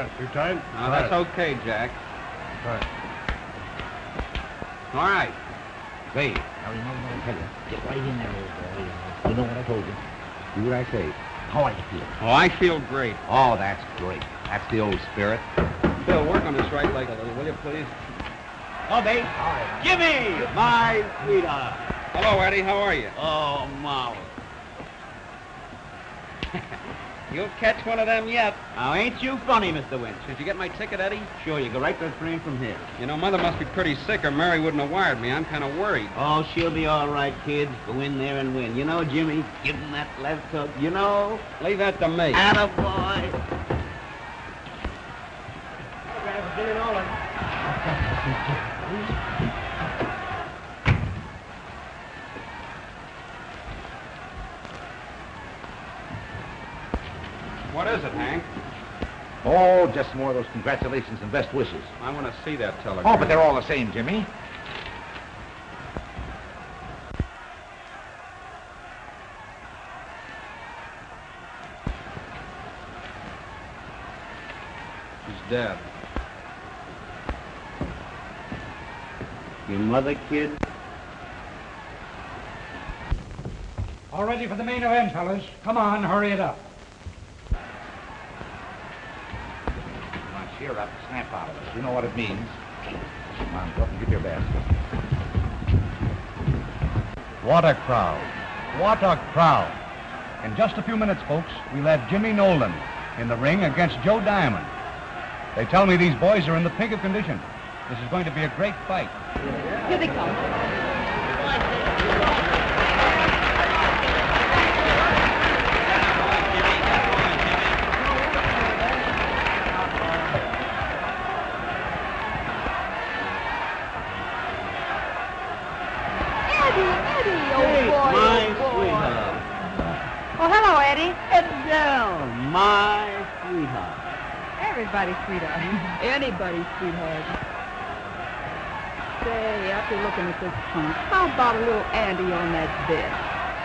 got it. Too tight? No, that's okay, Jack. Right. All right. Say, now remember what I tell you. Get right in there, old boy. You know what I told you. Do what I say. How are you feeling? Oh, I feel great. Oh, that's great. That's the old spirit. Bill, work on this right leg a little, will you, please? Oh, babe. All right. Jimmy, my sweetheart. Hello, Eddie. How are you? Oh, Molly. You'll catch one of them yet. Now, ain't you funny, Mr. Winch? Did you get my ticket, Eddie? Sure, you go right to the train from here. You know, Mother must be pretty sick or Mary wouldn't have wired me. I'm kind of worried. Oh, she'll be all right, kids. Go in there and win. You know, Jimmy, give him that left hook. You know? Leave that to me. Attaboy. What is it, Hank? Oh, just more of those congratulations and best wishes. I want to see that telegram. Oh, but they're all the same, Jimmy. She's dead. Your mother, kid? All ready for the main event, fellas. Come on, hurry it up. Come on, cheer up. Snap out of it. You know what it means. Come on, go up and give your best. What a crowd. What a crowd. In just a few minutes, folks, we'll have Jimmy Nolan in the ring against Joe Diamond. They tell me these boys are in the pink of condition. This is going to be a great fight. Here they come. Eddie, old boy, My old boy. sweetheart. Oh, hello, Eddie. Adele, my sweetheart. Everybody's sweetheart. Anybody's sweetheart. Say, after looking at this punk, how about a little Andy on that bed?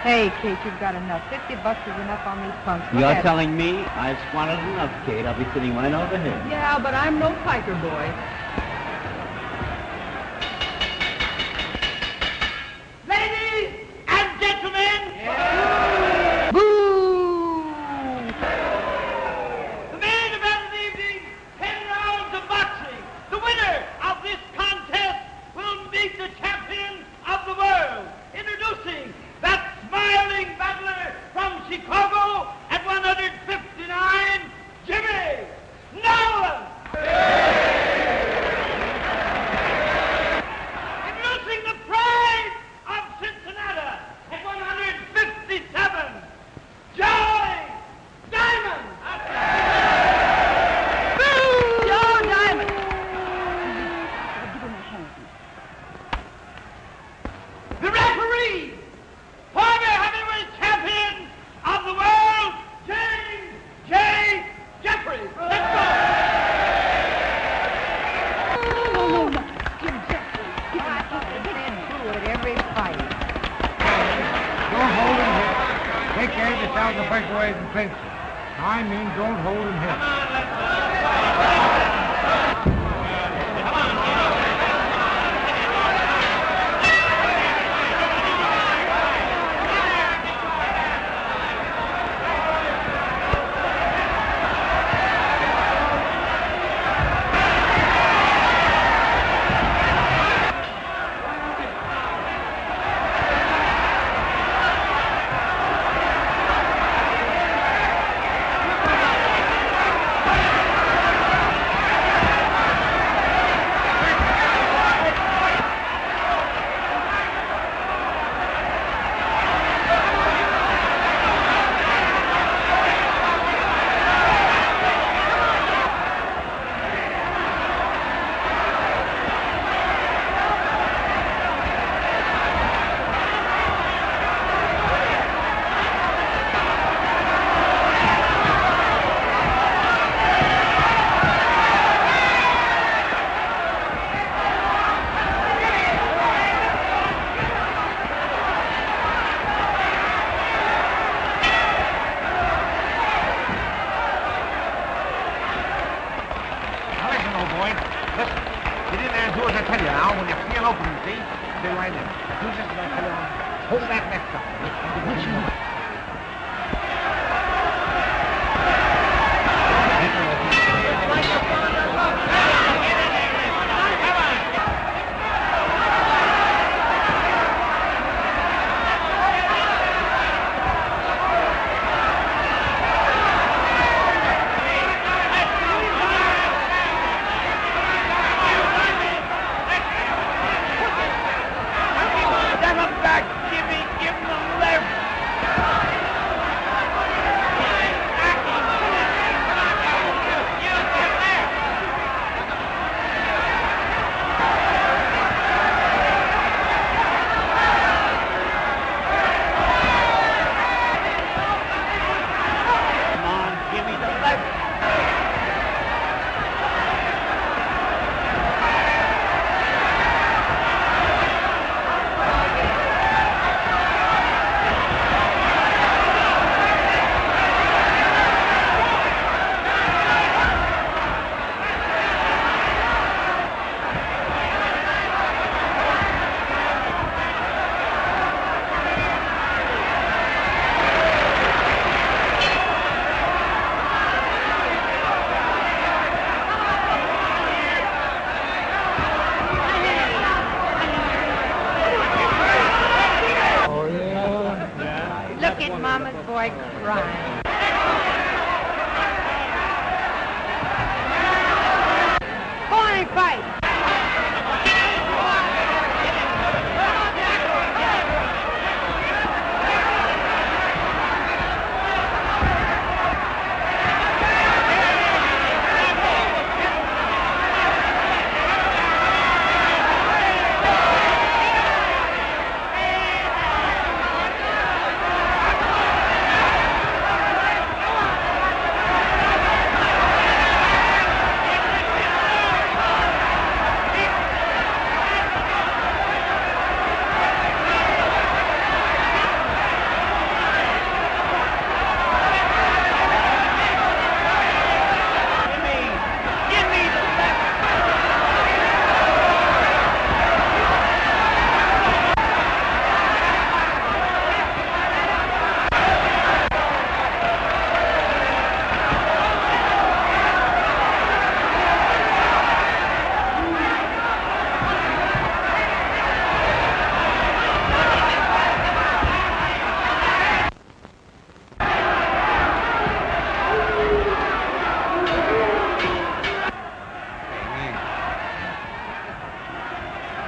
Hey, Kate, you've got enough. $50 is enough on these punks. Look You're at telling me I've squandered enough, Kate. I'll be sitting right over here. it. Yeah, but I'm no piker boy. Ladies and gentlemen, the main event of the evening, 10 rounds of boxing. The winner of this contest will meet the champion of the world. Introducing that smiling battler from Chicago at 159, Jimmy Nolan. Introducing the pride of Cincinnati at 157, Joe Diamond. Joe Diamond. The referee, former heavyweight champion of the world, James J. Jeffries. Let's go. No. Jim Jeffries. He's been through it every fight. Don't hold him here. Take care of yourselves and break away and clinch. I mean, don't hold him here. Now, when you feel open, you see, stay right there. Do just as I tell you. Hold that next up. Which one? Look at Mama's boy crying. Go on and fight.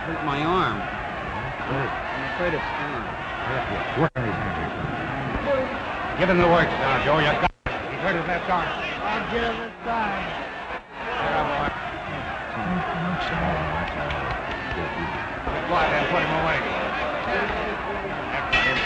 Hurt my arm. I'm afraid it's gone. Work on his hand. Get him the works now, Joe. You got it. He's hurt his left arm. I'll give him a sign. Get up, boy. Go out there and put him away. That's him.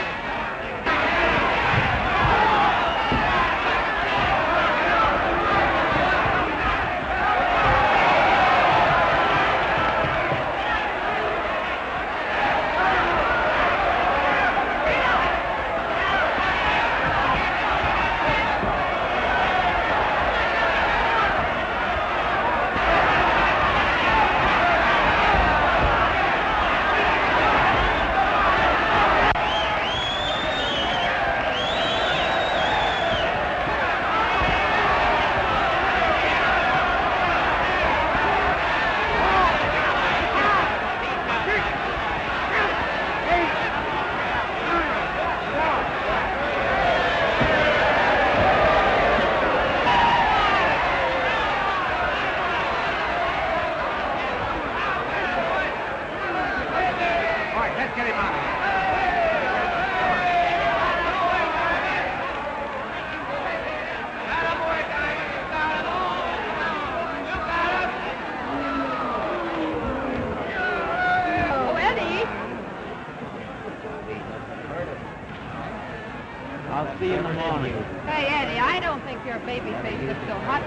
I'll see you in the morning. Hey, Eddie, I don't think your baby face looks so hot.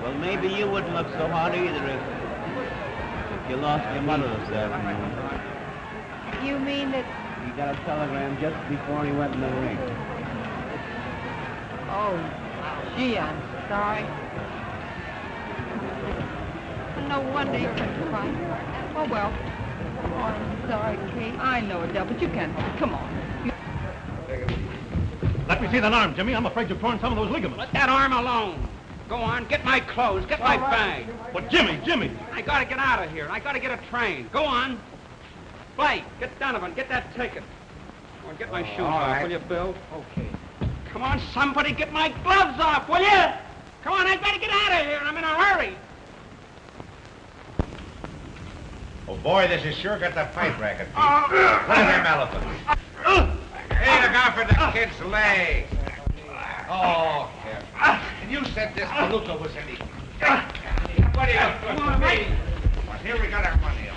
Well, maybe you wouldn't look so hot either if you lost your mother this afternoon. You mean that... He got a telegram just before he went in the ring. Oh, gee, I'm sorry. No wonder you're such a fighter. Oh, well. Oh, I'm sorry, Kate. I know, Adele, but you can't help it. Come on. Let me see that arm, Jimmy. I'm afraid you've torn some of those ligaments. Let that arm alone. Go on, get my clothes, get my bag. But Jimmy! I gotta get out of here. I gotta get a train. Go on. Blake, get Donovan, get that ticket. Go on, get my shoes off, will you, Bill? Okay. Come on, somebody get my gloves off, will you? Come on, I gotta get out of here. I'm in a hurry. Oh, boy, this is sure got the fight racket. Pete. What are them elephants? Hey, look out for the kid's leg. Oh, yeah. And you said this palooka was any... What are you doing to me? Well, here we got our money on.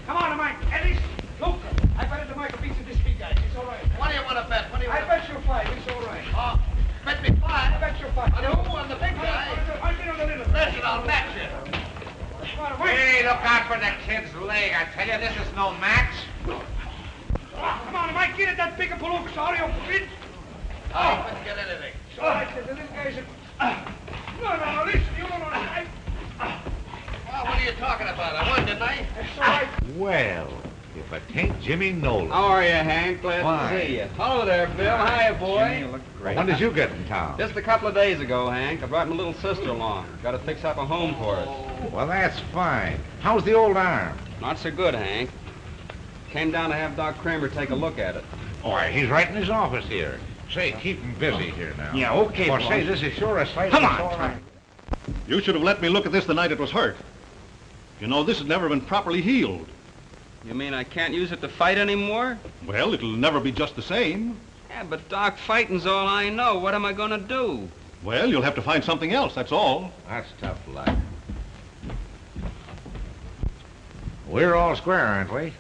Come on, Mike. Eddie, look. I bet the Mike a piece of this big guy. It's all right. What do you want to bet? What do you want I bet you 5. It's all right. Oh, bet me 5. I bet you 5. On who? On the big guy? I bet on the little. Listen, I'll match you. Come on, Mike. Hey, look out for the kid's leg. I tell you, this is no match. Come on, Mike. Get at that big palooka. Sorry, you bitch. Oh, let's get anything. It's all right. The little guy's no, listen. You don't know. Well, what are you talking about? I won, didn't I? It's all right. Well, if it ain't Jimmy Nolan. How are you, Hank? Glad Fine. to see you. Hello there, Bill. Hiya, boy. Jimmy, you look great. When did you get in town? Just a couple of days ago, Hank. I brought my little sister along. Got to fix up a home for us. Well, that's fine. How's the old arm? Not so good, Hank. Came down to have Doc Kramer take a look at it. Why, he's right in his office here. Say, keep him busy here now. Yeah, okay, Or boss. say, this is sure a slice Come of on, sore Tom. arm. You should have let me look at this the night it was hurt. You know, this has never been properly healed. You mean I can't use it to fight anymore? Well, it'll never be just the same. Yeah, but Doc, fighting's all I know. What am I going to do? Well, you'll have to find something else, that's all. That's tough luck. We're all square, aren't we?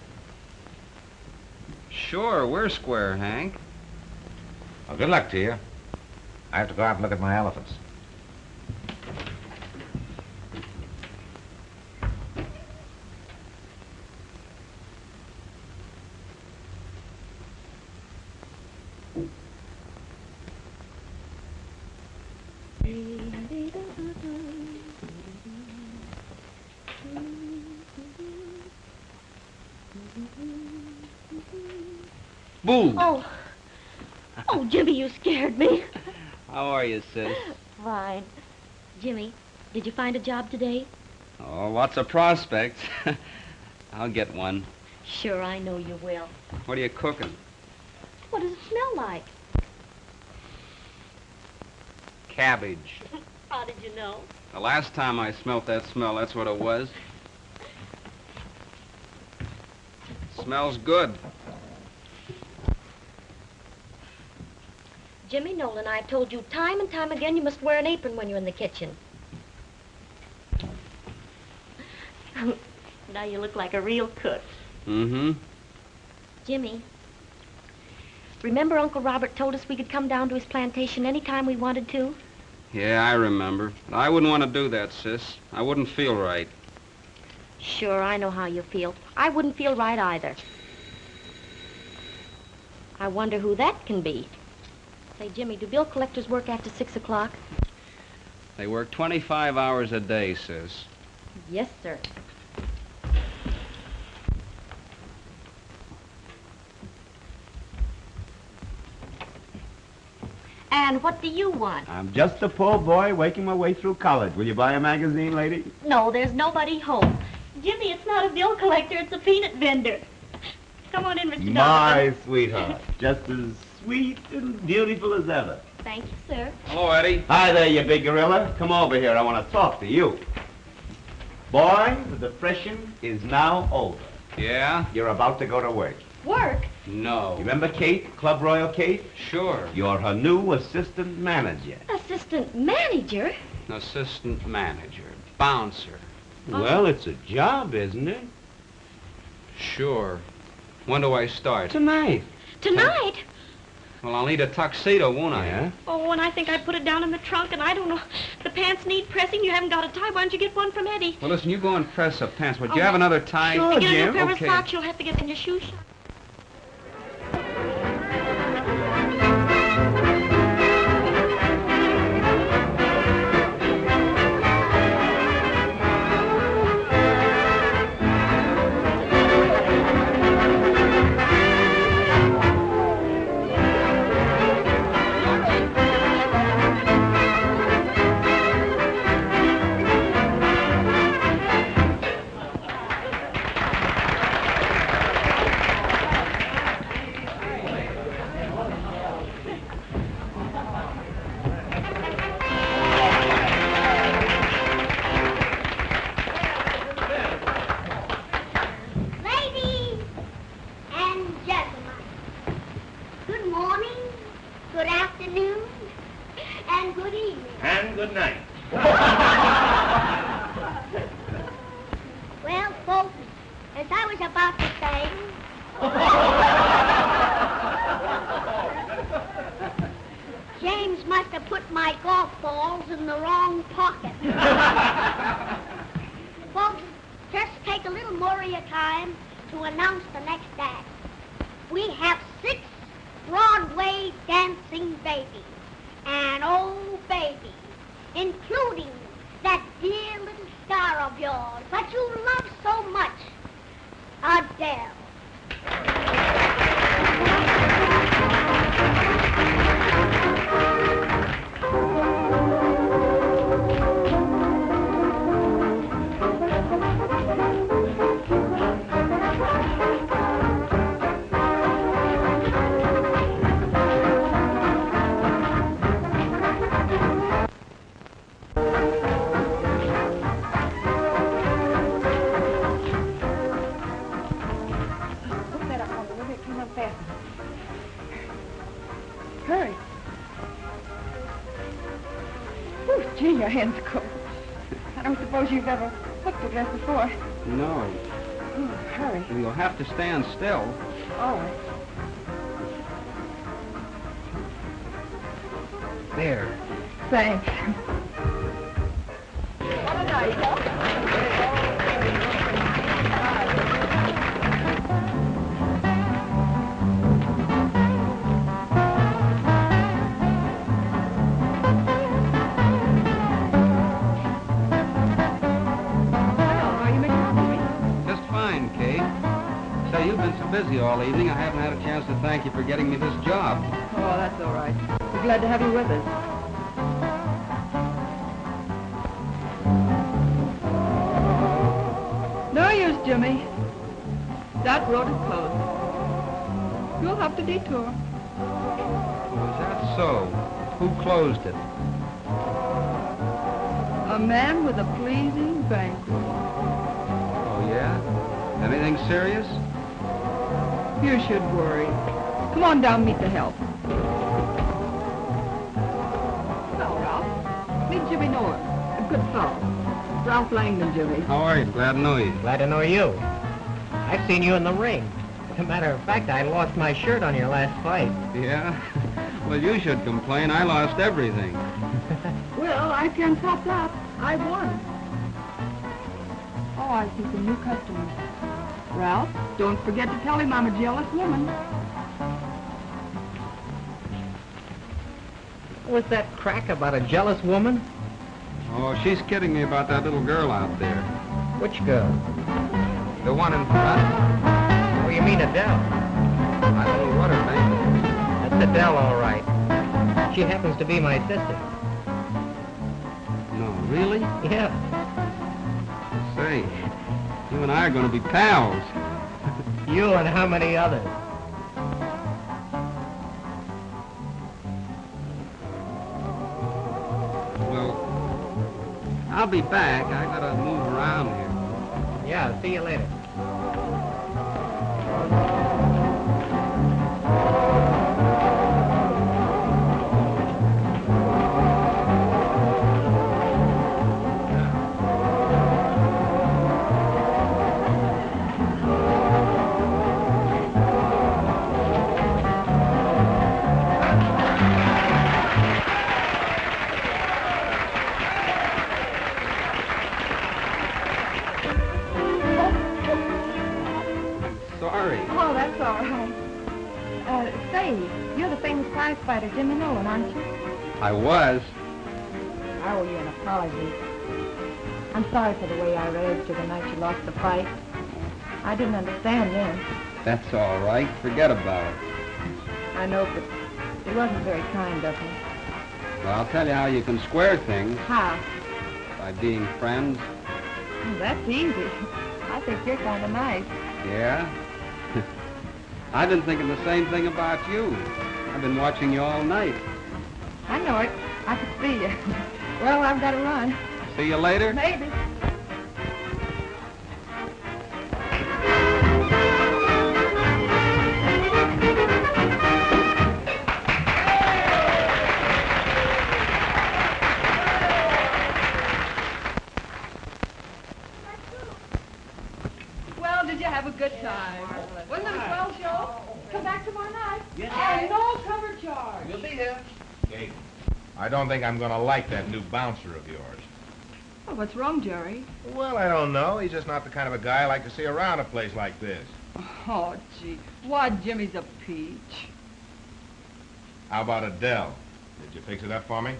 Sure, we're square, Hank. Well, good luck to you. I have to go out and look at my elephants. Boo! Oh, Jimmy, you scared me. How are you, sis? Fine. Jimmy, did you find a job today? Oh, what's a prospect? I'll get one. Sure, I know you will. What are you cooking? What does it smell like? Cabbage. How did you know? The last time I smelt that smell, that's what it was. Smells good. Jimmy Nolan, I've told you time and time again you must wear an apron when you're in the kitchen. Now you look like a real cook. Mm-hmm. Jimmy, remember Uncle Robert told us we could come down to his plantation anytime we wanted to? Yeah, I remember. But I wouldn't want to do that, sis. I wouldn't feel right. Sure, I know how you feel. I wouldn't feel right either. I wonder who that can be. Say, Jimmy, do bill collectors work after 6 o'clock? They work 25 hours a day, sis. Yes, sir. And what do you want? I'm just a poor boy working my way through college. Will you buy a magazine, lady? No, there's nobody home. Jimmy, it's not a bill collector, it's a peanut vendor. Come on in, Mr. Donovan. My sweetheart. Just as sweet and beautiful as ever. Thank you, sir. Hello, Eddie. Hi there, you big gorilla. Come over here. I want to talk to you. Boy, the depression is now over. Yeah? You're about to go to work. Work? No. You remember Kate, Club Royal Kate? Sure. You're her new assistant manager. Assistant manager? Assistant manager. Bouncer. Well, it's a job, isn't it? Sure. When do I start? Tonight. Tonight? Well, I'll need a tuxedo, won't I? Yeah? Oh, and I think I put it down in the trunk, and I don't know. The pants need pressing. You haven't got a tie. Why don't you get one from Eddie? Well, listen, you go and press the pants. Would Oh, you have another tie? sure. To get a Jim, new pair okay. of socks, you'll have to get in your shoe shop. afternoon and good evening. And good night. Well, folks, as I was about to say, James must have put my golf balls in the wrong pocket. Folks, just take a little more of your time to announce the next act. We have 6 Broadway dancing babies, and oh baby, including that dear little star of yours that you love so much, Adele. Hurry. Oh, gee, your hand's cold. I don't suppose you've ever hooked a dress before. No. Oh, hurry. You'll have to stand still. All right. There. Thanks. What a night, So you've been so busy all evening, I haven't had a chance to thank you for getting me this job. Oh, that's all right. We're glad to have you with us. No use, Jimmy. That road is closed. You'll have to detour. Oh, is that so? Who closed it? A man with a pleasing banquet. Oh, yeah? Anything serious? You should worry. Come on down, meet the help. Hello, Ralph. Meet Jimmy Nolan. A good fellow. Ralph Langdon, Jimmy. How are you? Glad to know you. Glad to know you. I've seen you in the ring. As a matter of fact, I lost my shirt on your last fight. Yeah? Well, you should complain. I lost everything. Well, I can't top that. I won. Oh, I see some new customers. Ralph, don't forget to tell him I'm a jealous woman. What's that crack about a jealous woman? Oh, she's kidding me about that little girl out there. Which girl? The one in front. Oh, you mean Adele? I don't know what her name is. That's Adele, all right. She happens to be my sister. No, really? Yeah. Say, you and I are going to be pals. You and how many others? Well, I'll be back. I gotta move around here. Yeah, see you later. Sorry. Oh, that's all right. Say, you're the famous prize fighter, Jimmy Nolan, aren't you? I was. I owe you an apology. I'm sorry for the way I raised you the night you lost the fight. I didn't understand then. That's all right. Forget about it. I know, but it wasn't very kind of me. Well, I'll tell you how you can square things. How? By being friends. Oh, that's easy. I think you're kind of nice. Yeah? I've been thinking the same thing about you. I've been watching you all night. I know it. I could see you. Well, I've got to run. See you later? Maybe. Marvelous. Wasn't it a swell show? Come back tomorrow night. Yes, And no cover charge. We'll be here. Kate, I don't think I'm going to like that new bouncer of yours. Oh, what's wrong, Jerry? Well, I don't know. He's just not the kind of a guy I like to see around a place like this. Oh, gee. Why, Jimmy's a peach. How about Adele? Did you fix it up for me?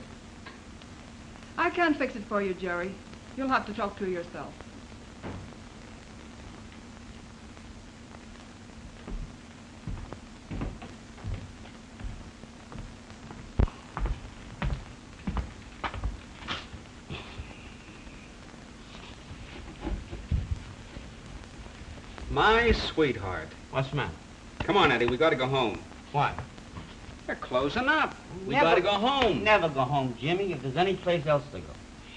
I can't fix it for you, Jerry. You'll have to talk to her yourself. My sweetheart. What's the matter? Come on, Eddie, we gotta go home. What? They're closing up. We Never- gotta go home. Never go home, Jimmy, if there's any place else to go.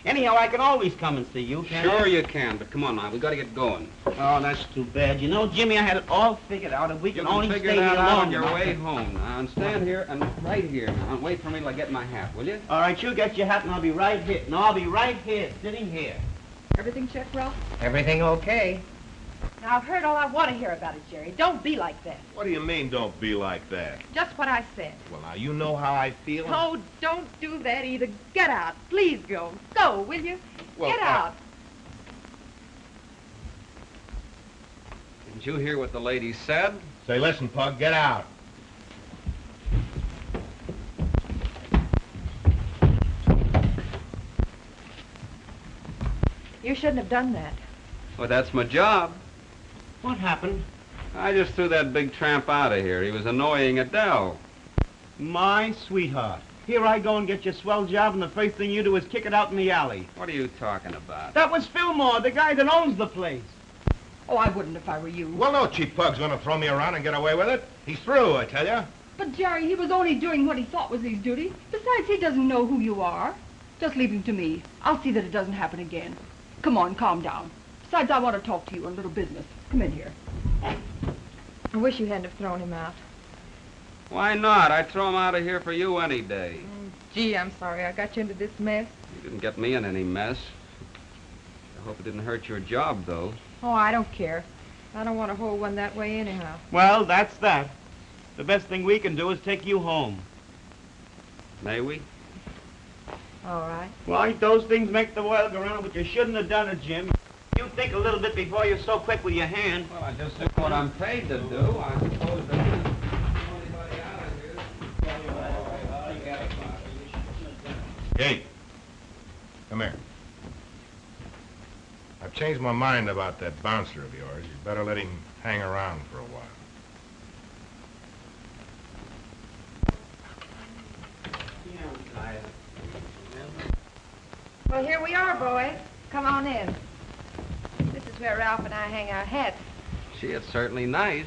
Anyhow, I can always come and see you, can't Sure I? you can, but come on now, we gotta get going. Oh, that's too bad. You know, Jimmy, I had it all figured out. If we You can can only figure stay that here out long on your enough. way home now, and stand here and right here now, and wait for me till I get my hat, will you? All right, you get your hat, and I'll be right here. No, I'll be right here, sitting here. Everything checked, Ralph? Everything okay? Now, I've heard all I want to hear about it, Jerry. Don't be like that. What do you mean, don't be like that? Just what I said. Well, now, you know how I feel. Oh, don't do that either. Get out. Please go. Go, will you? Well, Get out. Didn't you hear what the lady said? Say, listen, Pug, get out. You shouldn't have done that. Well, that's my job. What happened? I just threw that big tramp out of here. He was annoying Adele. My sweetheart. Here I go and get your swell job, and the first thing you do is kick it out in the alley. What are you talking about? That was Fillmore, the guy that owns the place. Oh, I wouldn't if I were you. Well, no cheap Pug's going to throw me around and get away with it. He's through, I tell you. But, Jerry, he was only doing what he thought was his duty. Besides, he doesn't know who you are. Just leave him to me. I'll see that it doesn't happen again. Come on, calm down. Besides, I want to talk to you on a little business. Come in here. I wish you hadn't have thrown him out. Why not? I'd throw him out of here for you any day. Gee, I'm sorry I got you into this mess. You didn't get me in any mess. I hope it didn't hurt your job, though. Oh, I don't care. I don't want to hold one that way anyhow. Well, that's that. The best thing we can do is take you home. May we? All right. Why, those things make the world go round, but you shouldn't have done it, Jim. You think a little bit before you're so quick with your hand. Well, I just do what I'm paid to do. I suppose there isn't anybody out of here. Kate, come here. I've changed my mind about that bouncer of yours. You better let him hang around for a while. Well, here we are, boys. Come on in. This is where Ralph and I hang our hats. Gee, it's certainly nice.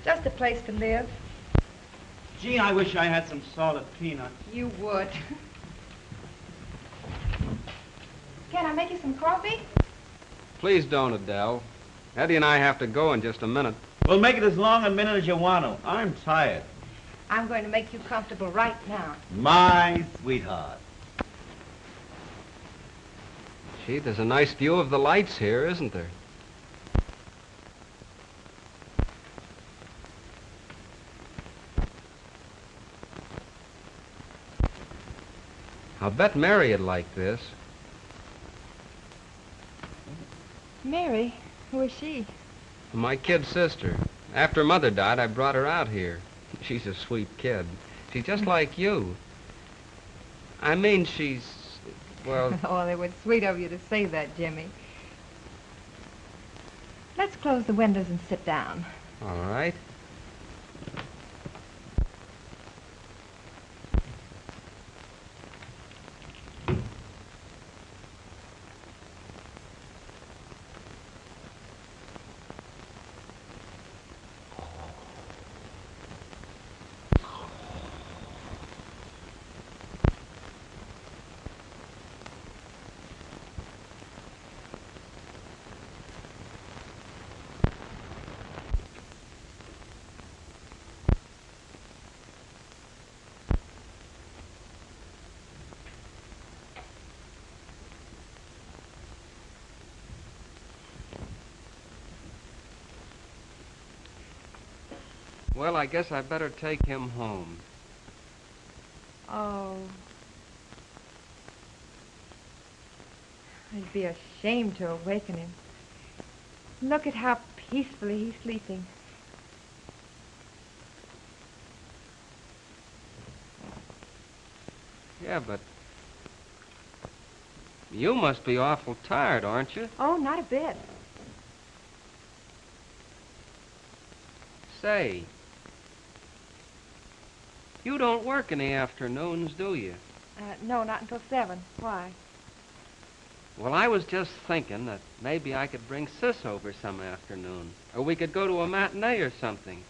Just a place to live. Gee, I wish I had some salted peanuts. You would. Can I make you some coffee? Please don't, Adele. Eddie and I have to go in just a minute. Well, make it as long a minute as you want to. I'm tired. I'm going to make you comfortable right now. My sweetheart. Gee, there's a nice view of the lights here, isn't there? I'll bet Mary'd like this. Mary? Who is she? My kid sister. After Mother died, I brought her out here. She's a sweet kid. She's just like you. I mean, she's, well... Oh, it was sweet of you to say that, Jimmy. Let's close the windows and sit down. All right. Well, I guess I better take him home. Oh. I'd be ashamed to awaken him. Look at how peacefully he's sleeping. Yeah, but you must be awful tired, aren't you? Oh, not a bit. Say, you don't work in the afternoons, do you? No, not until 7. Why? Well, I was just thinking that maybe I could bring Sis over some afternoon. Or we could go to a matinee or something.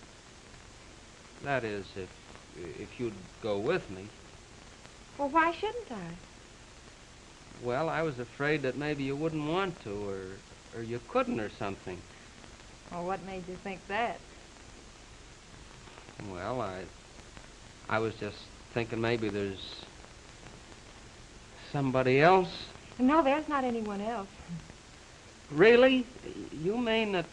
That is, if you'd go with me. Well, why shouldn't I? Well, I was afraid that maybe you wouldn't want to, or you couldn't or something. Well, what made you think that? Well, I was just thinking maybe there's somebody else. No, there's not anyone else. Really? You mean that...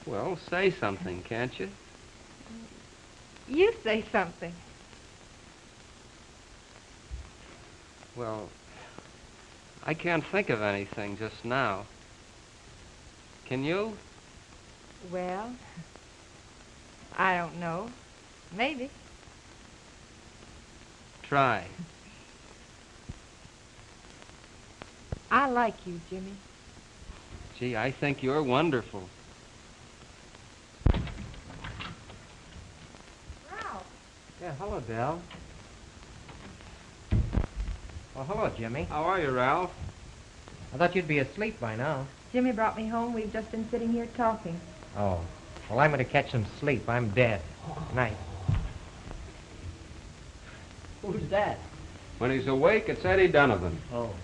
Well, say something, can't you? You say something. Well, I can't think of anything just now. Can you? Well, I don't know. Maybe. Try. I like you, Jimmy. Gee, I think you're wonderful. Ralph. Yeah, hello, Del. Well, hello, Jimmy. How are you, Ralph? I thought you'd be asleep by now. Jimmy brought me home. We've just been sitting here talking. Oh. Well, I'm going to catch some sleep. I'm dead. Night. Who's that? When he's awake, it's Eddie Donovan. Oh.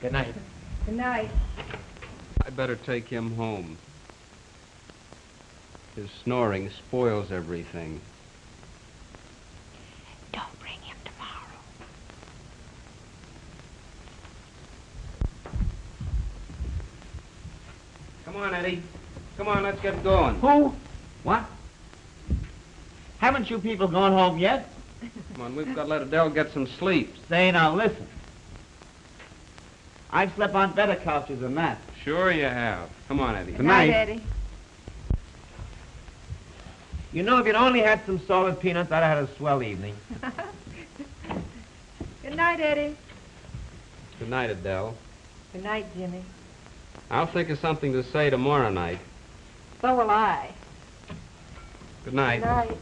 Good night. Good night. I better take him home. His snoring spoils everything. Don't bring him tomorrow. Come on, Eddie. Come on, let's get going. Who? What? Haven't you people gone home yet? Come on, we've got to let Adele get some sleep. Say now, listen. I've slept on better couches than that. Sure you have. Come on, Eddie. Good night, Eddie. You know, if you'd only had some salted peanuts, I'd have had a swell evening. Good night, Eddie. Good night, Adele. Good night, Jimmy. I'll think of something to say tomorrow night. So will I. Good night. Good night.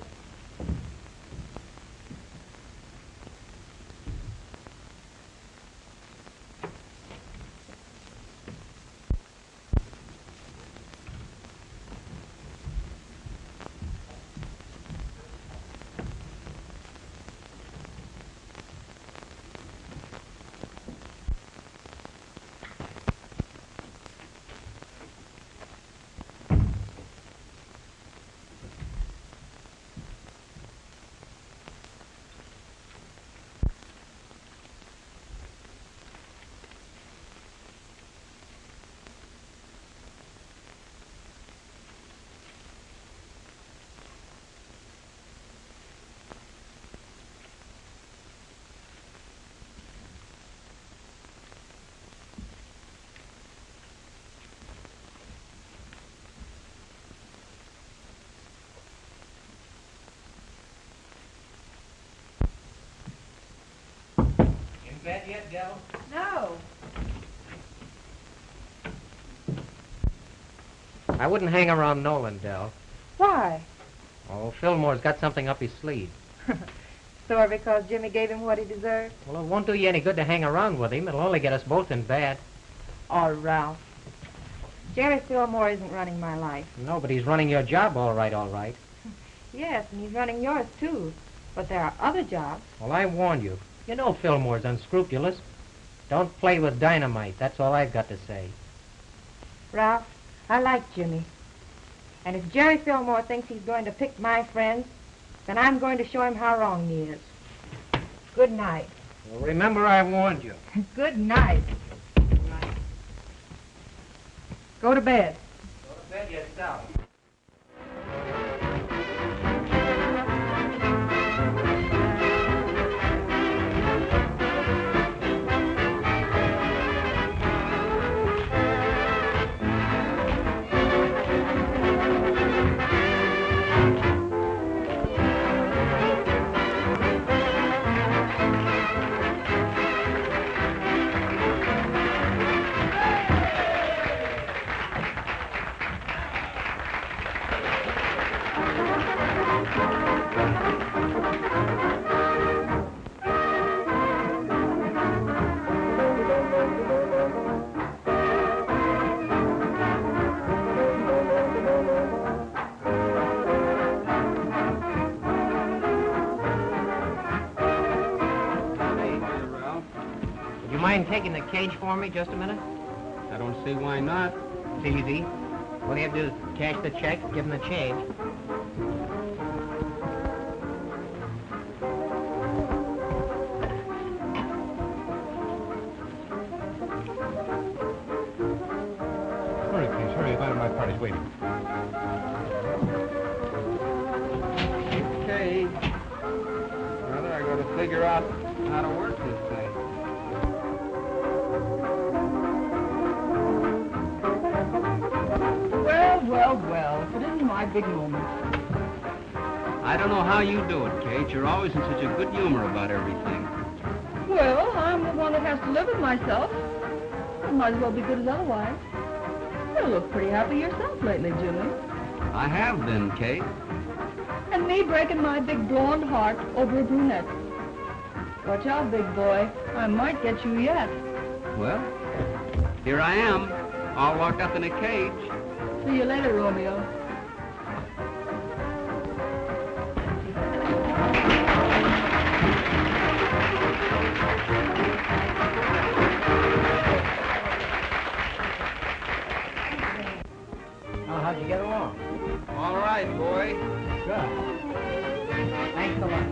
Bed yet, Del? No. I wouldn't hang around Nolan, Del. Why? Oh, Fillmore's got something up his sleeve. Sore because Jimmy gave him what he deserved? Well, it won't do you any good to hang around with him. It'll only get us both in bad. Oh, Ralph. Jerry Fillmore isn't running my life. No, but he's running your job all right, all right. Yes, and he's running yours, too. But there are other jobs. Well, I warned you. You know Fillmore's unscrupulous. Don't play with dynamite. That's all I've got to say. Ralph, I like Jimmy. And if Jerry Fillmore thinks he's going to pick my friends, then I'm going to show him how wrong he is. Good night. Well, remember I warned you. Good night. Go to bed. Go to bed yourself. Mind taking the cage for me just a minute? I don't see why not. It's easy. All you have to do is cash the check, give him the change. Hurry, please, hurry. My party's waiting. Okay. Brother, I gotta figure out how to work this thing. Well, if it isn't my big moment. I don't know how you do it, Kate. You're always in such a good humor about everything. Well, I'm the one that has to live with myself. I might as well be good as otherwise. You look pretty happy yourself lately, Jimmy. I have been, Kate. And me breaking my big blonde heart over a brunette. Watch out, big boy. I might get you yet. Well, here I am, all locked up in a cage. See you later, Romeo. How'd you get along? All right, boy. Good. Thanks a lot.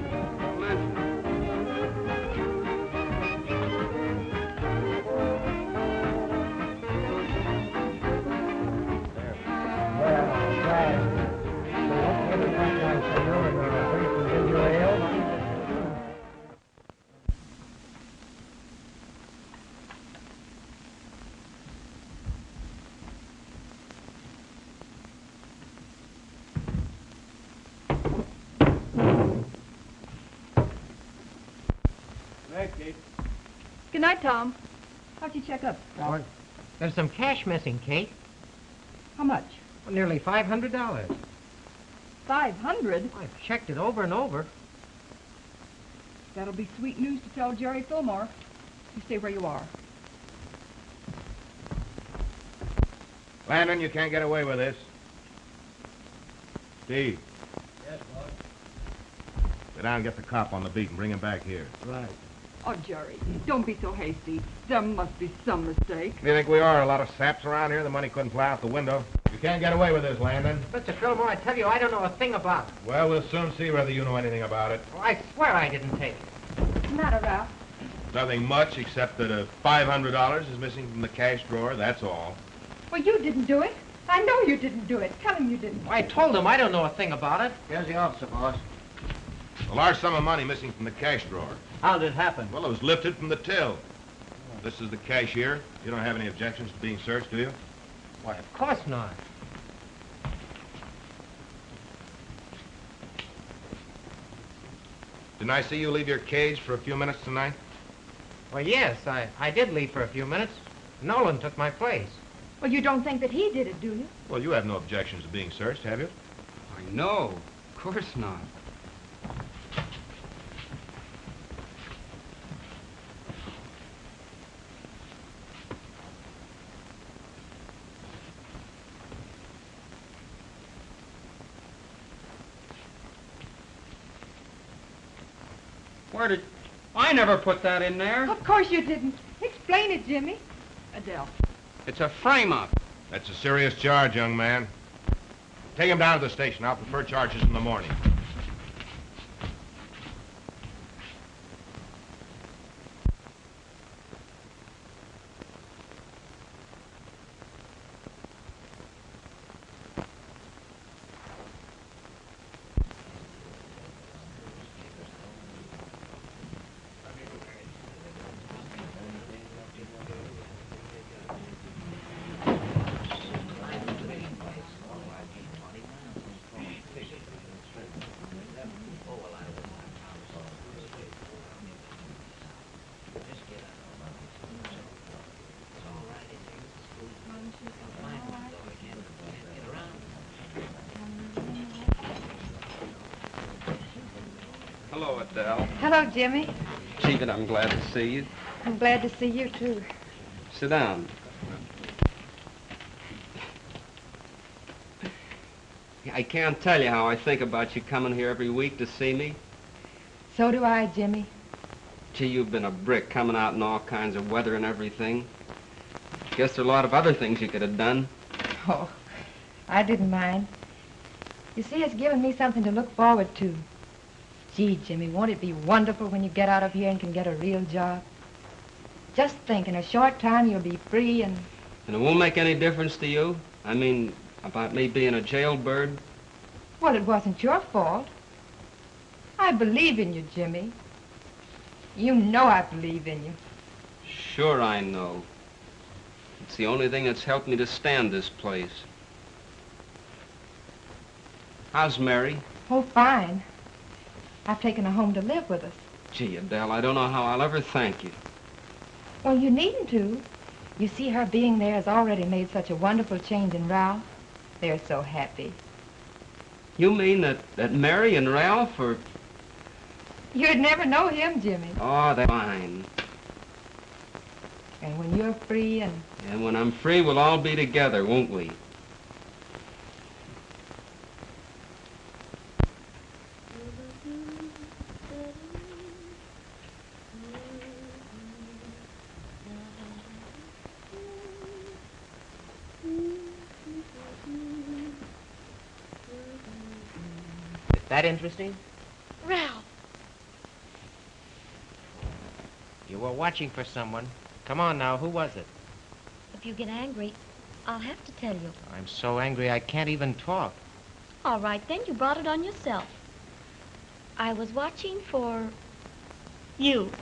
Good night, Tom. How'd you check up? Well, there's some cash missing, Kate. How much? Well, nearly $500. 500? I've checked it over and over. That'll be sweet news to tell Jerry Fillmore. You stay where you are. Landon, you can't get away with this. Steve. Yes, boss. Sit down and get the cop on the beat and bring him back here. Right. Oh, Jerry, don't be so hasty. There must be some mistake. You think we are? A lot of saps around here. The money couldn't fly out the window. You can't get away with this, Landon. Mr. Fillmore, I tell you, I don't know a thing about it. Well, we'll soon see whether you know anything about it. Oh, I swear I didn't take it. What's the matter, Ralph? Nothing much, except that $500 is missing from the cash drawer, that's all. Well, you didn't do it. I know you didn't do it. Tell him you didn't. I told him I don't know a thing about it. Here's the officer, boss. A large sum of money missing from the cash drawer. How did it happen? Well, it was lifted from the till. This is the cashier. You don't have any objections to being searched, do you? Why, of course not. Didn't I see you leave your cage for a few minutes tonight? Well, yes, I did leave for a few minutes. Nolan took my place. Well, you don't think that he did it, do you? Well, you have no objections to being searched, have you? I know. Of course not. Where did... I never put that in there. Of course you didn't. Explain it, Jimmy. Adele. It's a frame-up. That's a serious charge, young man. Take him down to the station. I'll prefer charges in the morning. Hello, Adele. Hello, Jimmy. Gee, but I'm glad to see you. I'm glad to see you, too. Sit down. I can't tell you how I think about you coming here every week to see me. So do I, Jimmy. Gee, you've been a brick coming out in all kinds of weather and everything. Guess there are a lot of other things you could have done. Oh, I didn't mind. You see, it's given me something to look forward to. Gee, Jimmy, won't it be wonderful when you get out of here and can get a real job? Just think, in a short time you'll be free and... And it won't make any difference to you? I mean, about me being a jailbird? Well, it wasn't your fault. I believe in you, Jimmy. You know I believe in you. Sure I know. It's the only thing that's helped me to stand this place. How's Mary? Oh, fine. I've taken her home to live with us. Gee, Adele, I don't know how I'll ever thank you. Well, you needn't to. You see, her being there has already made such a wonderful change in Ralph. They're so happy. You mean that Mary and Ralph are... You'd never know him, Jimmy. Oh, they're fine. And when you're free and... And when I'm free, we'll all be together, won't we? That interesting? Ralph. You were watching for someone. Come on now, who was it? If you get angry, I'll have to tell you. I'm so angry I can't even talk. All right, then you brought it on yourself. I was watching for you.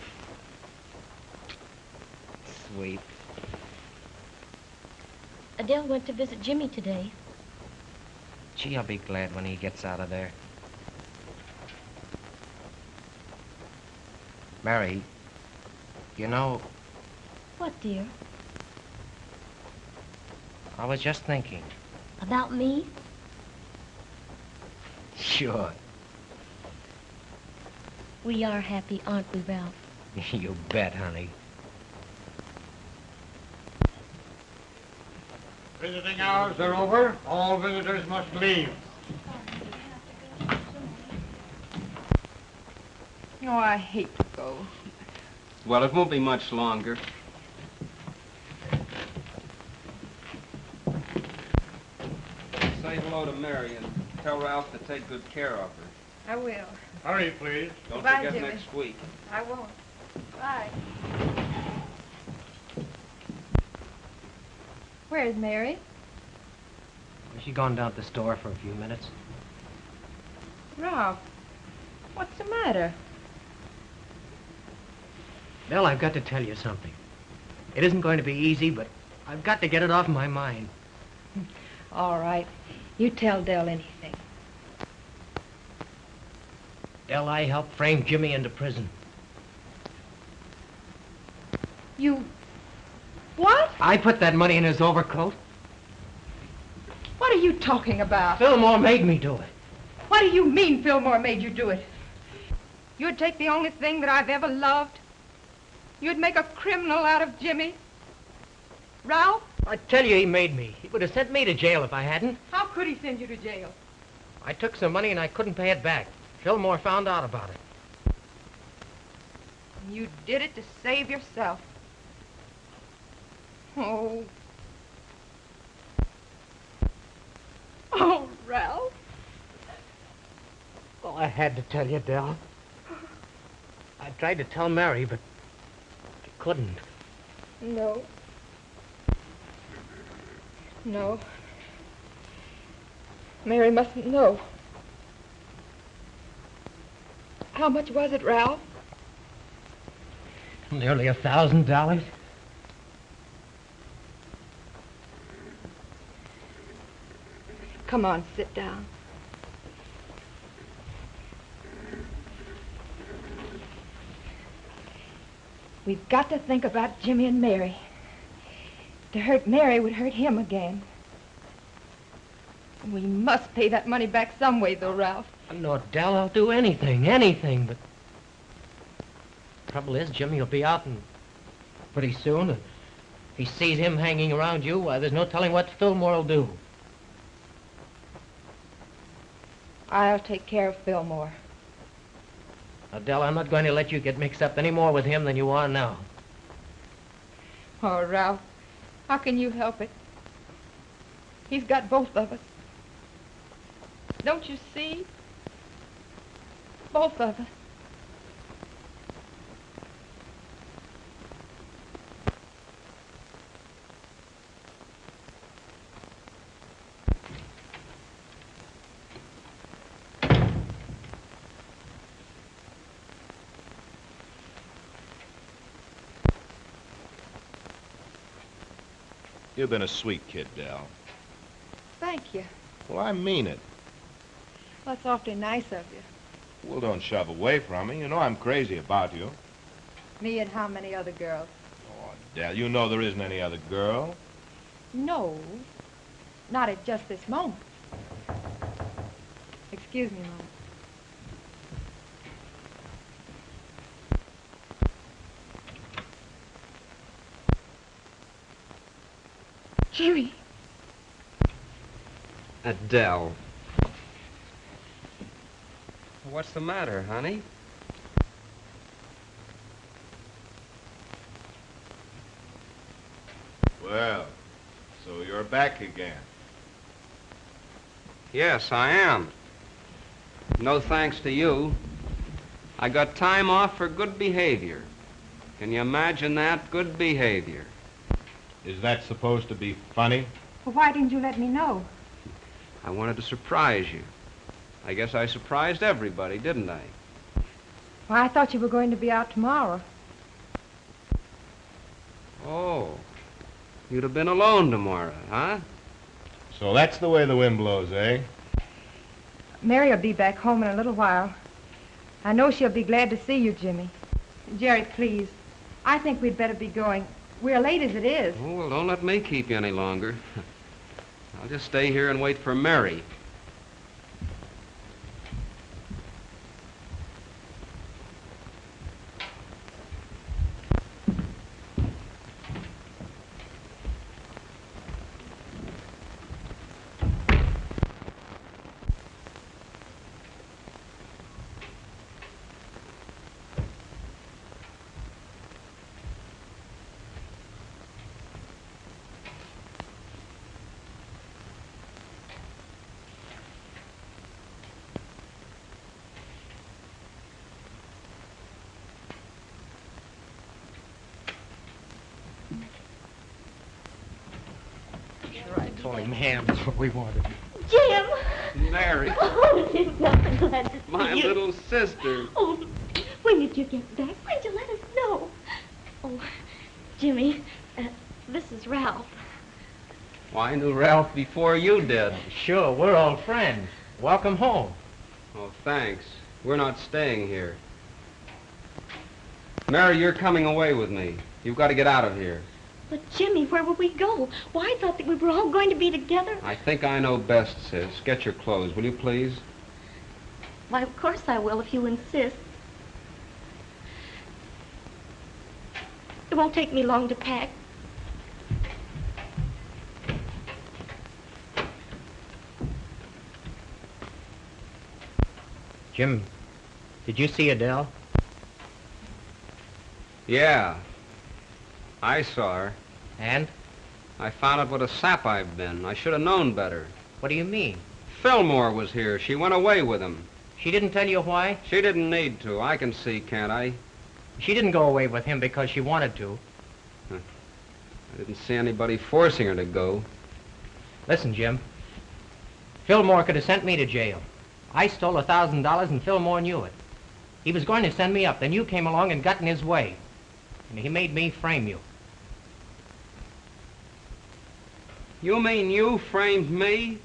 Sweet. Adele went to visit Jimmy today. Gee, I'll be glad when he gets out of there. Mary, you know, What, dear? I was just thinking. About me? Sure. We are happy, aren't we, Ralph? You bet, honey. Visiting hours are over. All visitors must leave. Oh, I hate to go. Well, it won't be much longer. Say hello to Mary and tell Ralph to take good care of her. I will. Hurry, please. Don't Goodbye, forget Jimmy. next week. I won't. Bye. Where's Mary? She gone down to the store for a few minutes. Ralph, what's the matter? Bill, I've got to tell you something. It isn't going to be easy, but I've got to get it off my mind. All right. You tell Dell anything. Del, I helped frame Jimmy into prison. You... What? I put that money in his overcoat. What are you talking about? Fillmore made me do it. What do you mean Fillmore made you do it? You'd take the only thing that I've ever loved? You'd make a criminal out of Jimmy? Ralph? I tell you, he made me. He would have sent me to jail if I hadn't. How could he send you to jail? I took some money and I couldn't pay it back. Fillmore found out about it. You did it to save yourself. Oh. Oh, Ralph. Oh, I had to tell you, Del. I tried to tell Mary, but I couldn't. No. No. Mary mustn't know. How much was it, Ralph? Nearly $1,000. Come on, sit down. We've got to think about Jimmy and Mary. To hurt Mary would hurt him again. We must pay that money back some way, though, Ralph. No, Del, I'll do anything, but Trouble is, Jimmy will be out and pretty soon. And if he sees him hanging around you, why, there's no telling what Fillmore will do. I'll take care of Fillmore. Adele, I'm not going to let you get mixed up any more with him than you are now. Oh, Ralph, how can you help it? He's got both of us. Don't you see? Both of us. You've been a sweet kid, Del. Thank you. Well, I mean it. That's awfully nice of you. Well, don't shove away from me. You know I'm crazy about you. Me and how many other girls? Oh, Del, you know there isn't any other girl. No, not at just this moment. Excuse me, Mom. Jimmy. Adele. What's the matter, honey? Well, so you're back again. Yes, I am. No thanks to you. I got time off for good behavior. Can you imagine that? Good behavior. Is that supposed to be funny? Well, why didn't you let me know? I wanted to surprise you. I guess I surprised everybody, didn't I? Well, I thought you were going to be out tomorrow. Oh. You'd have been alone tomorrow, huh? So that's the way the wind blows, eh? Mary will be back home in a little while. I know she'll be glad to see you, Jimmy. Jerry, please. I think we'd better be going. We're late as it is. Oh, well, don't let me keep you any longer. I'll just stay here and wait for Mary. Holy man, that's what we wanted. Jim! Mary. Oh, Jim, I'm glad to see My you. little sister. Oh, when did you get back? When'd you let us know? Oh, Jimmy, this is Ralph. Well, I knew Ralph before you did. Sure, we're old friends. Welcome home. Oh, thanks. We're not staying here. Mary, you're coming away with me. You've got to get out of here. But, Jimmy, where will we go? Why, I thought that we were all going to be together. I think I know best, sis. Get your clothes, will you please? Why, of course I will, if you insist. It won't take me long to pack. Jim, did you see Adele? Yeah. I saw her. And? I found out what a sap I've been. I should have known better. What do you mean? Fillmore was here. She went away with him. She didn't tell you why? She didn't need to. I can see, can't I? She didn't go away with him because she wanted to. I didn't see anybody forcing her to go. Listen, Jim. Fillmore could have sent me to jail. I stole $1,000 and Fillmore knew it. He was going to send me up. Then you came along and got in his way. And he made me frame you. You mean you framed me?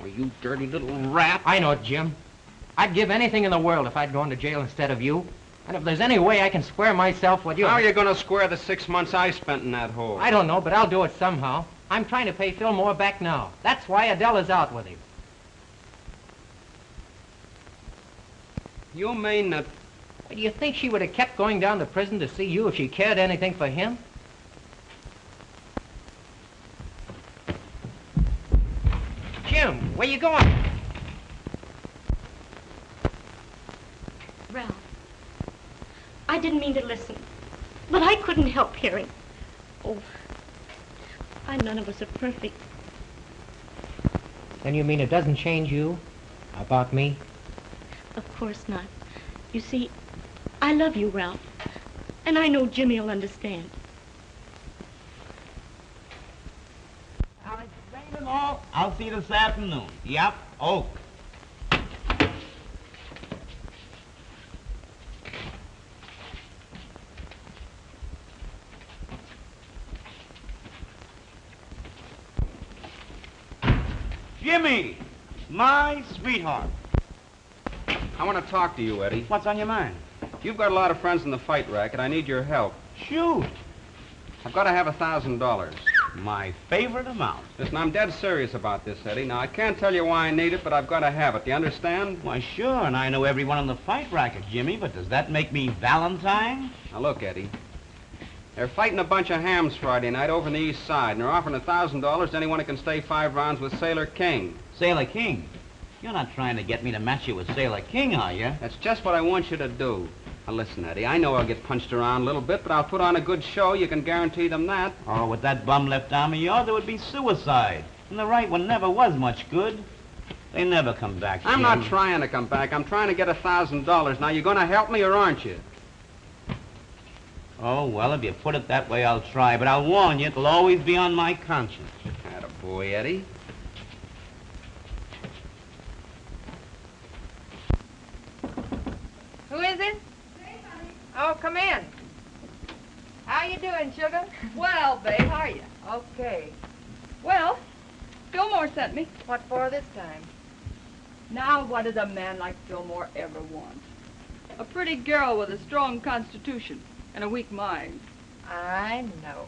Oh, you dirty little rat. I know it, Jim. I'd give anything in the world if I'd gone to jail instead of you. And if there's any way I can square myself with you... How are you going to square the 6 months I spent in that hole? I don't know, but I'll do it somehow. I'm trying to pay Fillmore back now. That's why Adele is out with him. You mean that Do you think she would have kept going down to prison to see you if she cared anything for him? Jim, where you going? Ralph, I didn't mean to listen, but I couldn't help hearing. Oh, none of us are perfect. Then you mean it doesn't change you about me? Of course not. You see, I love you, Ralph, and I know Jimmy will understand. I'll explain them all. I'll see you this afternoon. Yep, Oak. Jimmy, my sweetheart. I want to talk to you, Eddie. What's on your mind? You've got a lot of friends in the fight racket. I need your help. Shoot. I've got to have $1,000. My favorite amount. Listen, I'm dead serious about this, Eddie. Now, I can't tell you why I need it, but I've got to have it. Do you understand? Why, sure, and I know everyone in the fight racket, Jimmy, but does that make me Valentine? Now, look, Eddie. They're fighting a bunch of hams Friday night over on the east side, and they're offering $1,000 to anyone who can stay 5 rounds with Sailor King. Sailor King? You're not trying to get me to match you with Sailor King, are you? That's just what I want you to do. Now, listen, Eddie, I know I'll get punched around a little bit, but I'll put on a good show. You can guarantee them that. Oh, with that bum left arm of yours, it would be suicide. And the right one never was much good. They never come back, I'm Jim. not trying to come back. I'm trying to get $1,000. Now, you going to help me or aren't you? Oh, well, if you put it that way, I'll try. But I'll warn you, it'll always be on my conscience. Attaboy, Eddie. Who is it? Oh, come in. How you doing, sugar? Well, babe, how are you? Okay. Well, Fillmore sent me. What for this time? Now, what does a man like Fillmore ever want? A pretty girl with a strong constitution and a weak mind. I know.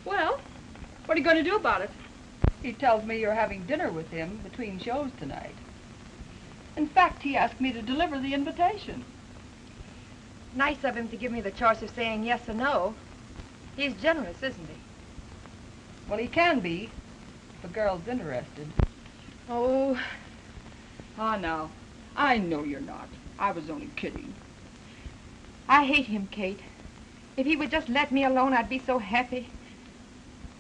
Well, what are you going to do about it? He tells me you're having dinner with him between shows tonight. In fact, he asked me to deliver the invitation. Nice of him to give me the choice of saying yes or no. He's generous, isn't he? Well, he can be, if a girl's interested. Oh. Ah, now, I know you're not. I was only kidding. I hate him, Kate. If he would just let me alone, I'd be so happy.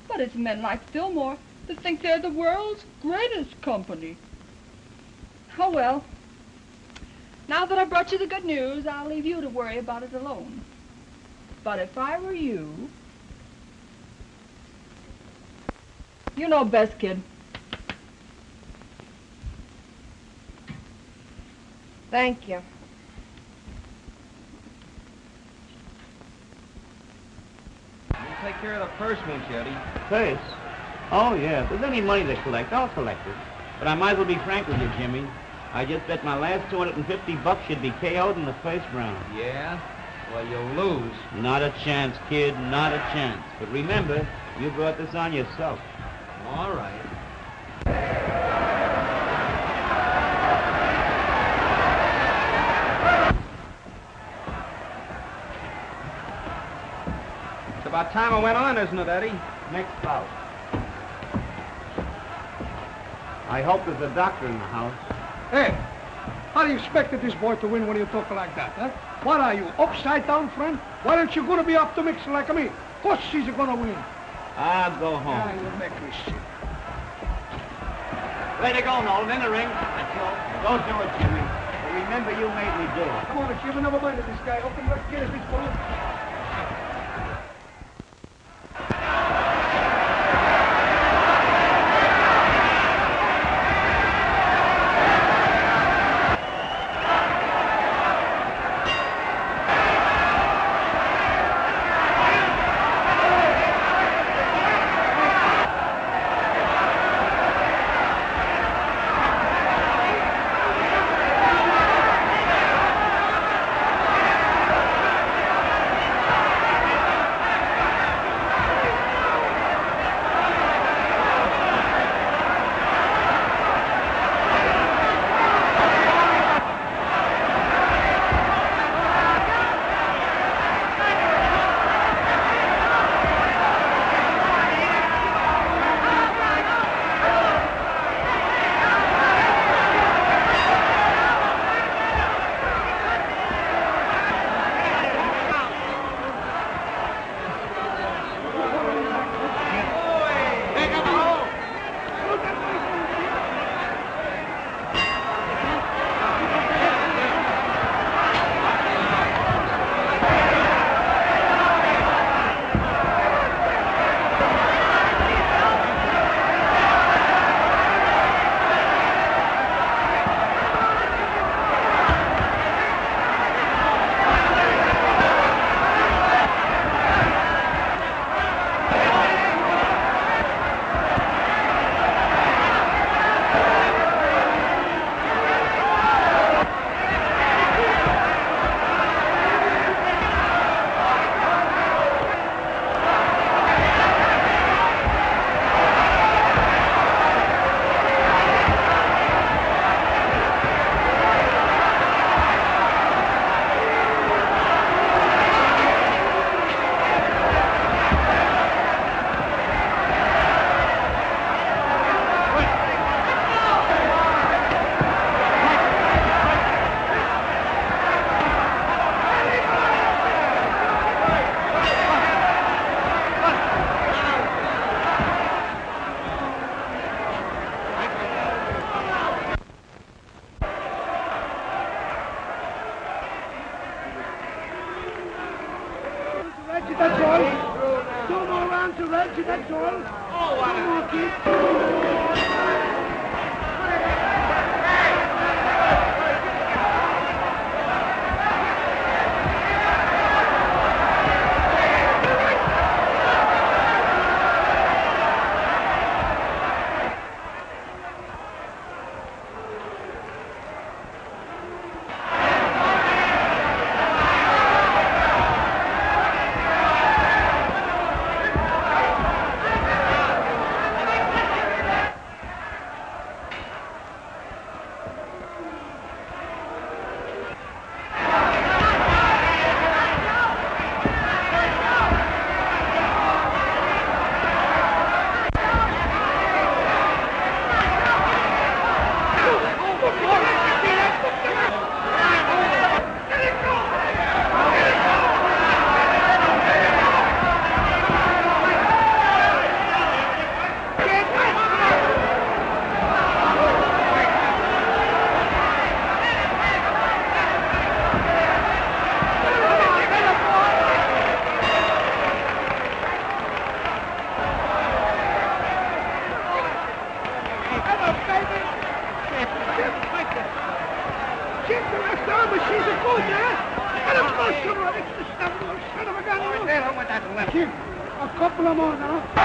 But it's men like Fillmore that think they're the world's greatest company. Oh, well. Now that I brought you the good news, I'll leave you to worry about it alone. But if I were you... You know best, kid. Thank you. You take care of the purse, won't you, Eddie? Purse? Oh, yeah. If there's any money to collect, I'll collect it. But I might as well be frank with you, Jimmy. I just bet my last $250 should be KO'd in the first round. Yeah? Well, you'll lose. Not a chance, kid. Not a chance. But remember, you brought this on yourself. All right. It's about time I went on, isn't it, Eddie? Next bout. I hope there's a doctor in the house. Hey, how do you expect this boy to win when you talk like that, huh? What are you, upside down, friend? Why don't you go to be optimistic like me? Of course she's gonna win. I'll go home. Ah, you make me sick. Way to go, Nolan, in the ring. Let's go. Go do it, Jimmy. But remember, you made me do it. Come on, Jimmy, never mind this guy. Open let's get this balloon. on to Reggie, that's all. Oh, what Come on, kid. A couple of more now.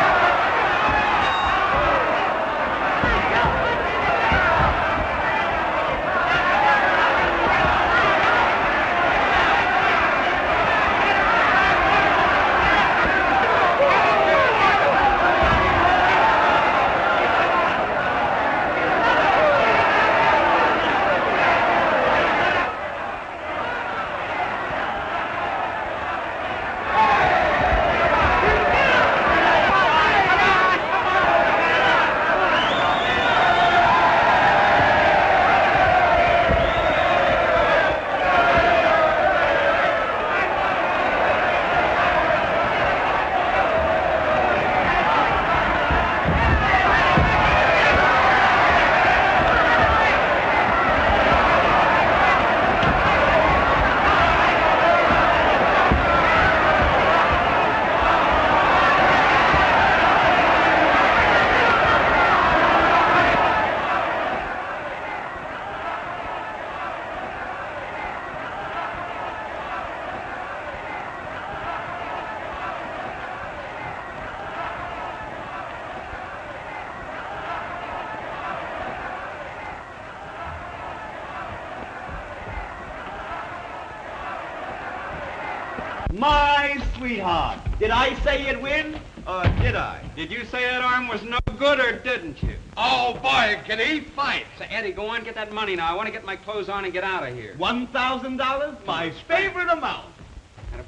My sweetheart, did I say you'd win, or did I? Did you say that arm was no good, or didn't you? Oh, boy, can he fight? Say, Eddie, go on, get that money now. I want to get my clothes on and get out of here. $1,000? My favorite amount.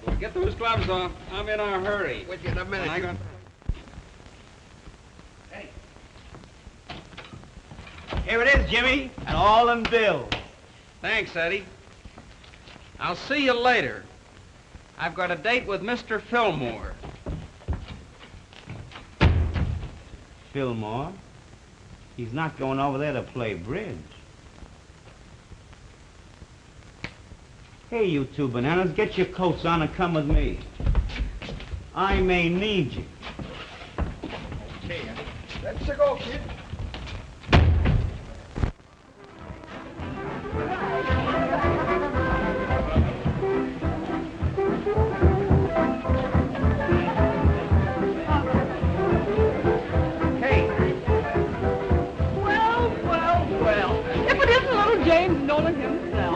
Boy, get those gloves off. I'm in a hurry. With you in a minute. Here it is, Jimmy, and all them bills. Thanks, Eddie. I'll see you later. I've got a date with Mr. Fillmore. Fillmore? He's not going over there to play bridge. Hey, you two bananas, get your coats on and come with me. I may need you. Okay, let's go, kid.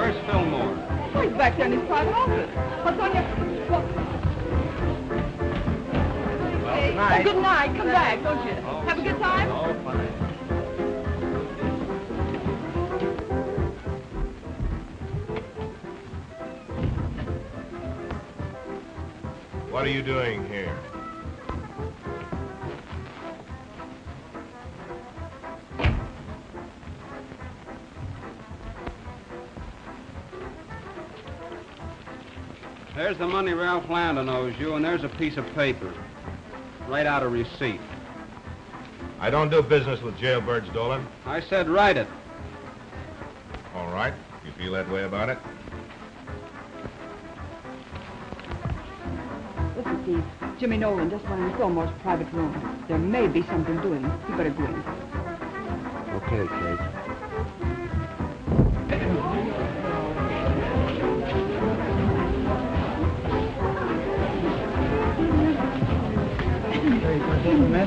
Where's Fillmore? He's back there in his private office. What's on your... What? Well, good night. Oh, good night. Come back, don't you? Oh, Have a good time? Oh, fine. What are you doing here? There's the money Ralph Landon owes you, and there's a piece of paper. Write out a receipt. I don't do business with jailbirds, Dolan. I said write it. All right. You feel that way about it? Listen, Steve. Jimmy Nolan just went in Fillmore's private room. There may be something doing. You better go in. Okay, Kate.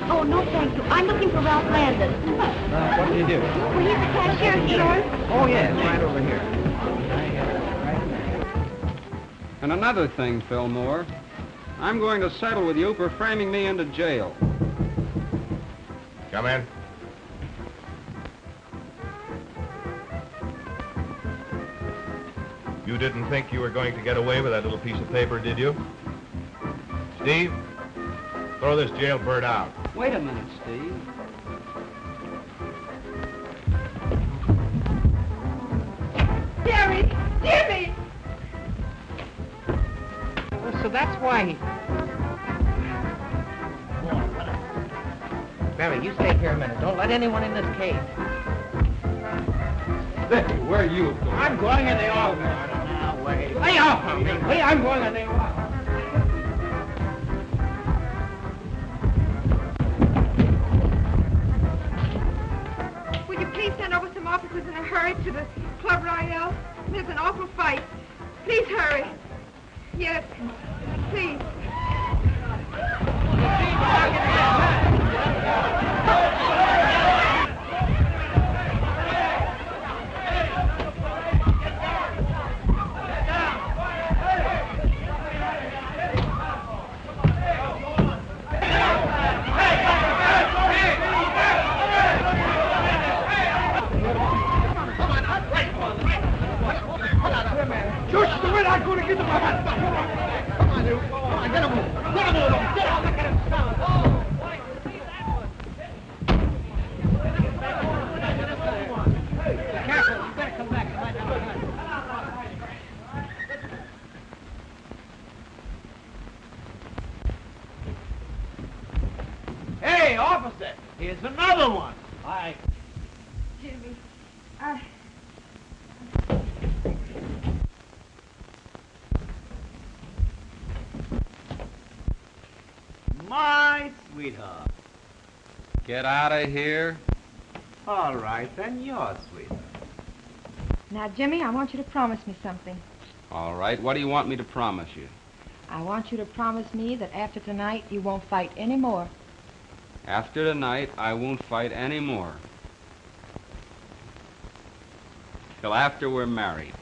Oh, no, thank you. I'm looking for Ralph Landon. What do you do? Well, he's the cashier at yours. Oh, yeah, it's right over here. And another thing, Fillmore. I'm going to settle with you for framing me into jail. Come in. You didn't think you were going to get away with that little piece of paper, did you? Steve, throw this jailbird out. Wait a minute, Steve. Jerry! Jimmy! So that's why he... Mary, you stay here a minute. Don't let anyone in this cave. Vicky, where are you going? I'm going and they all go. Now, wait. Lay off of me. Wait, I'm going and they all... Will you please send over some officers in a hurry to the Club Royale? There's an awful fight. Please hurry. Yes, please. Just the way I'm going to get him. Come on, you. Come on, get him. Get him over. Get out. Look at him. Careful, you better come back. Hey, officer, here's another one. Jimmy, My sweetheart. Get out of here. All right, then you're sweetheart. now, Jimmy, I want you to promise me something. All right, what do you want me to promise you? I want you to promise me that after tonight you won't fight anymore. After tonight, I won't fight any more. Till after we're married.